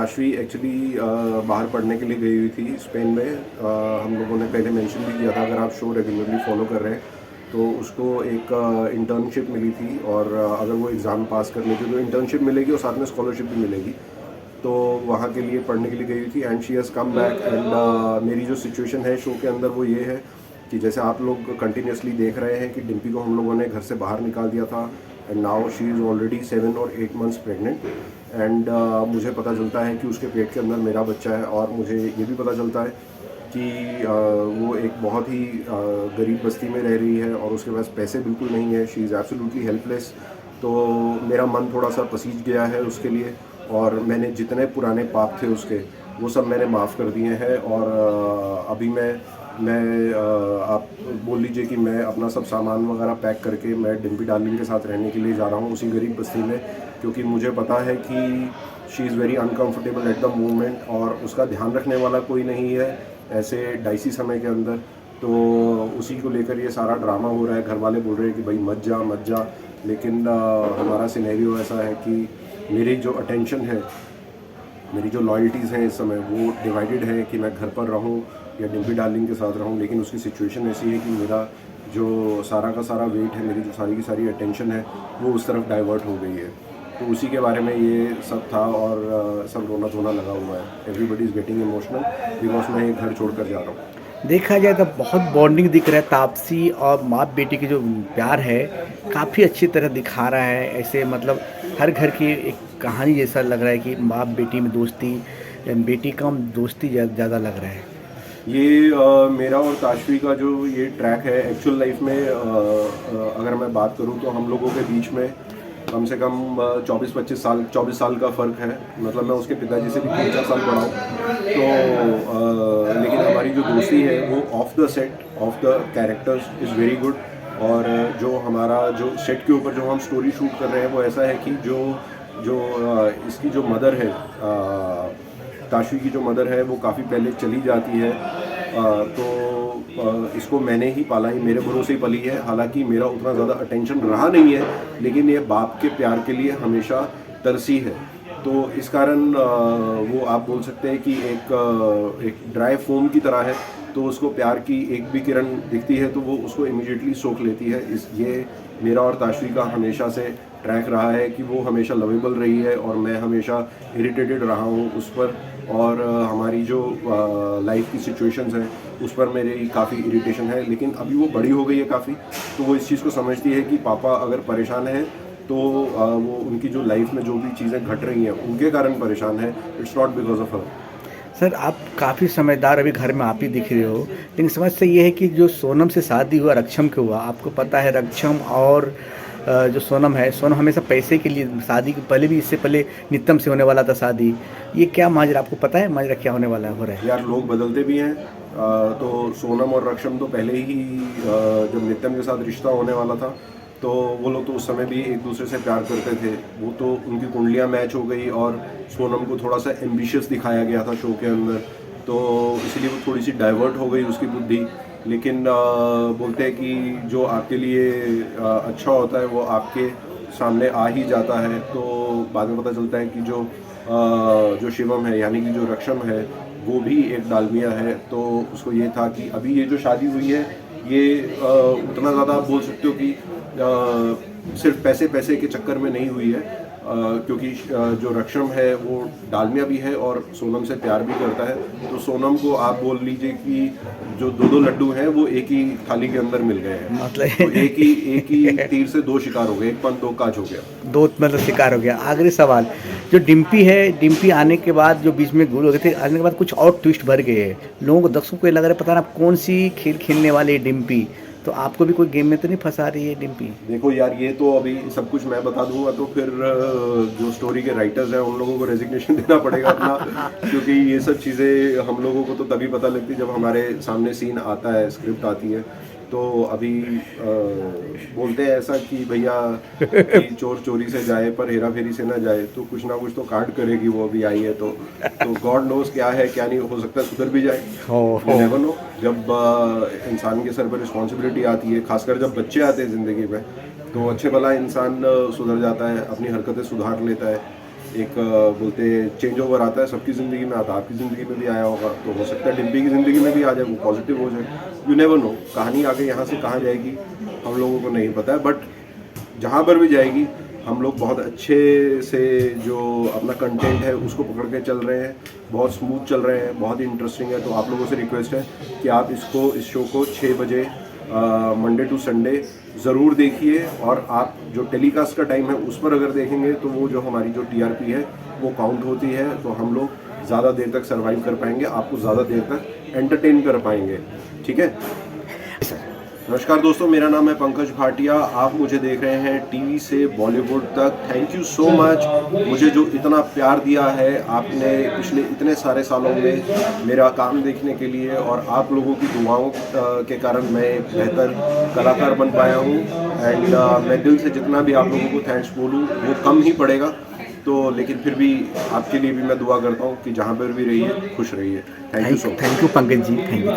ताशवी actually बाहर पढ़ने के लिए गई हुई थी स्पेन में। हम लोगों ने पहले मेंशन भी किया था, अगर आप शो रेगुलरली फॉलो कर रहे हैं तो उसको एक इंटर्नशिप मिली थी, और अगर वो एग्ज़ाम पास कर लेती तो इंटर्नशिप मिलेगी और साथ में स्कॉलरशिप भी मिलेगी। तो वहाँ के लिए पढ़ने के लिए गई हुई थी and she has come back. And मेरी जो सिचुएशन है शो के अंदर वो ये है कि जैसे आप लोग कंटिन्यूसली देख रहे हैं कि डिम्पी को हम लोगों ने घर से बाहर निकाल दिया था, and now she is already 7 और 8 मंथ्स प्रेग्नेंट। एंड मुझे पता चलता है कि उसके पेट के अंदर मेरा बच्चा है, और मुझे ये भी पता चलता है कि वो एक बहुत ही गरीब बस्ती में रह रही है और उसके पास पैसे बिल्कुल नहीं है। She is absolutely helpless. तो मेरा मन थोड़ा सा पसीज गया है उसके लिए, और मैंने जितने पुराने पाप थे उसके वो सब मैंने माफ़ कर दिए हैं। और अभी मैं आप बोल लीजिए कि मैं अपना सब सामान वगैरह पैक करके मैं डिम्पी डार्लिंग के साथ रहने के लिए जा रहा हूँ उसी गरीब बस्ती में, क्योंकि मुझे पता है कि she is very uncomfortable at the moment और उसका ध्यान रखने वाला कोई नहीं है ऐसे डाइसी समय के अंदर। तो उसी को लेकर ये सारा ड्रामा हो रहा है। घर वाले बोल रहे हैं कि भाई मत जा मत जा, लेकिन हमारा सिनेरियो ऐसा है कि मेरी जो अटेंशन है, मेरी जो लॉयल्टीज़ हैं इस समय वो डिवाइडेड है कि मैं घर पर रहूं या डिम्पी डार्लिंग के साथ रहूं। लेकिन उसकी सिचुएशन ऐसी है कि मेरा जो सारा का सारा वेट है, मेरी जो सारी की सारी अटेंशन है वो उस तरफ डाइवर्ट हो गई है। तो उसी के बारे में ये सब था, और सब रोना धोना लगा हुआ है। Everybody is getting emotional because मैं ये घर छोड़ कर जा रहा हूँ। देखा जाए तो बहुत बॉन्डिंग दिख रहा है तापसी और माँ बेटी की जो प्यार है काफ़ी अच्छी तरह दिखा रहा है। ऐसे मतलब हर घर की एक कहानी जैसा लग रहा है कि माँ बेटी में दोस्ती, बेटी कम दोस्ती ज़्यादा लग रहा है। ये मेरा और ताशवी का जो ये ट्रैक है एक्चुअल लाइफ में, अगर मैं बात करूँ तो हम लोगों के बीच में कम से कम 24 साल का फ़र्क है। मतलब मैं उसके पिताजी से भी 3-4 साल बड़ा हूँ। तो लेकिन हमारी जो दोस्ती है वो of the set, of the characters is very good. और जो हमारा जो सेट के ऊपर जो हम स्टोरी शूट कर रहे हैं वो ऐसा है कि जो जो इसकी जो मदर है, ताशवी की जो मदर है वो काफ़ी पहले चली जाती है। तो इसको मैंने ही पाला, ही मेरे भरोसे ही पली है। हालांकि मेरा उतना ज़्यादा अटेंशन रहा नहीं है, लेकिन ये बाप के प्यार के लिए हमेशा तरसी है। तो इस कारण वो आप बोल सकते हैं कि एक ड्राई फोम की तरह है। तो उसको प्यार की एक भी किरण दिखती है तो वो उसको इमीडिएटली सोख लेती है। ये मेरा और ताशवी का हमेशा से ट्रैक रहा है कि वो हमेशा लवेबल रही है और मैं हमेशा इरिटेटेड रहा हूँ उस पर। और हमारी जो लाइफ की सिचुएशंस हैं उस पर मेरी काफ़ी इरिटेशन है। लेकिन अभी वो बड़ी हो गई है काफ़ी, तो वो इस चीज़ को समझती है कि पापा अगर परेशान हैं तो वो उनकी जो लाइफ में जो भी चीज़ें घट रही हैं उनके कारण परेशान है, it's not because of her. Sir आप काफ़ी समझदार अभी घर में आप ही दिख रहे हो, लेकिन समस्या ये है कि जो सोनम से शादी हुआ रक्षम के हुआ, आपको पता है रक्षम और जो सोनम है, सोनम हमेशा पैसे के लिए शादी के पहले भी, इससे पहले नित्यम से होने वाला था शादी। ये क्या माजरा, आपको पता है माजरा क्या होने वाला हो रहा है? यार लोग बदलते भी हैं। तो सोनम और रक्षम तो पहले ही जब नित्यम के साथ रिश्ता होने वाला था तो वो लोग तो उस समय भी एक दूसरे से प्यार करते थे। वो तो उनकी कुंडलियाँ मैच हो गई और सोनम को थोड़ा सा एम्बिशियस दिखाया गया था शो के अंदर, तो इसीलिए वो थोड़ी सी डाइवर्ट हो गई उसकी बुद्धि। लेकिन बोलते हैं कि जो आपके लिए अच्छा होता है वो आपके सामने आ ही जाता है। तो बाद में पता चलता है कि जो शिवम है यानी कि जो रक्षम है वो भी एक डालमिया है। तो उसको ये था कि अभी ये जो शादी हुई है ये उतना ज़्यादा आप बोल सकते हो कि सिर्फ पैसे पैसे के चक्कर में नहीं हुई है, क्योंकि जो रक्षम है वो डालमिया भी है और सोनम से प्यार भी करता है। तो सोनम को आप बोल लीजिए कि जो दो दो लड्डू हैं वो एक ही थाली के अंदर मिल गए हैं। मतलब तो एक ही तीर से दो शिकार हो गए, एक पंख दो काज हो गया। दो मतलब शिकार हो गया। आखिरी सवाल, जो डिम्पी है, डिम्पी आने के बाद जो बीच में गुल हो गए थे, आने के बाद कुछ और ट्विस्ट भर गए हैं लोगों को, दर्शकों को ये लग रहा है पता ना कौन सी खेल खेलने वाले है डिम्पी। तो आपको भी कोई गेम में तो नहीं फंसा रही है डिम्पी? देखो यार, ये तो अभी सब कुछ मैं बता दूंगा तो फिर जो स्टोरी के राइटर्स हैं उन लोगों को रेजिग्नेशन देना पड़ेगा अपना, क्योंकि ये सब चीज़ें हम लोगों को तो तभी पता लगती है जब हमारे सामने सीन आता है, स्क्रिप्ट आती है। तो अभी बोलते हैं ऐसा कि भैया कि चोर चोरी से जाए पर हेरा फेरी से ना जाए, तो कुछ ना कुछ तो कांड करेगी वो अभी आई है। तो गॉड नोस क्या है क्या नहीं, हो सकता है सुधर भी जाए। You never know। जब इंसान के सर पर रिस्पॉन्सिबिलिटी आती है, खासकर जब बच्चे आते हैं ज़िंदगी में, तो अच्छे भला इंसान सुधर जाता है, अपनी हरकतें सुधार लेता है। एक बोलते चेंज ओवर आता है, सबकी ज़िंदगी में आता है, आपकी ज़िंदगी में भी आया होगा, तो हो सकता है डिम्पी की ज़िंदगी में भी आ जाए, वो पॉजिटिव हो जाए, यू नेवर नो। कहानी आगे यहाँ से कहाँ जाएगी हम लोगों को नहीं पता है, बट जहाँ पर भी जाएगी हम लोग बहुत अच्छे से जो अपना कंटेंट है उसको पकड़ के चल रहे हैं, बहुत स्मूथ चल रहे हैं, बहुत ही इंटरेस्टिंग है। तो आप लोगों से रिक्वेस्ट है कि आप इस शो को 6 बजे मंडे टू संडे ज़रूर देखिए, और आप जो टेलीकास्ट का टाइम है उस पर अगर देखेंगे तो वो जो हमारी जो टीआरपी है वो काउंट होती है, तो हम लोग ज़्यादा देर तक सर्वाइव कर पाएंगे, आपको ज़्यादा देर तक एंटरटेन कर पाएंगे, ठीक है। नमस्कार दोस्तों, मेरा नाम है पंकज भाटिया, आप मुझे देख रहे हैं टीवी से बॉलीवुड तक। थैंक यू सो मच मुझे जो इतना प्यार दिया है आपने पिछले इतने सारे सालों में मेरा काम देखने के लिए, और आप लोगों की दुआओं के कारण मैं एक बेहतर कलाकार बन पाया हूँ। एंड मैं दिल से जितना भी आप लोगों को थैंक्स बोलूँ वो कम ही पड़ेगा, तो लेकिन फिर भी आपके लिए भी मैं दुआ करता हूँ कि जहाँ पर भी रहिए खुश रहिए। Thank you so much. Thank you Pankaj ji, thank you.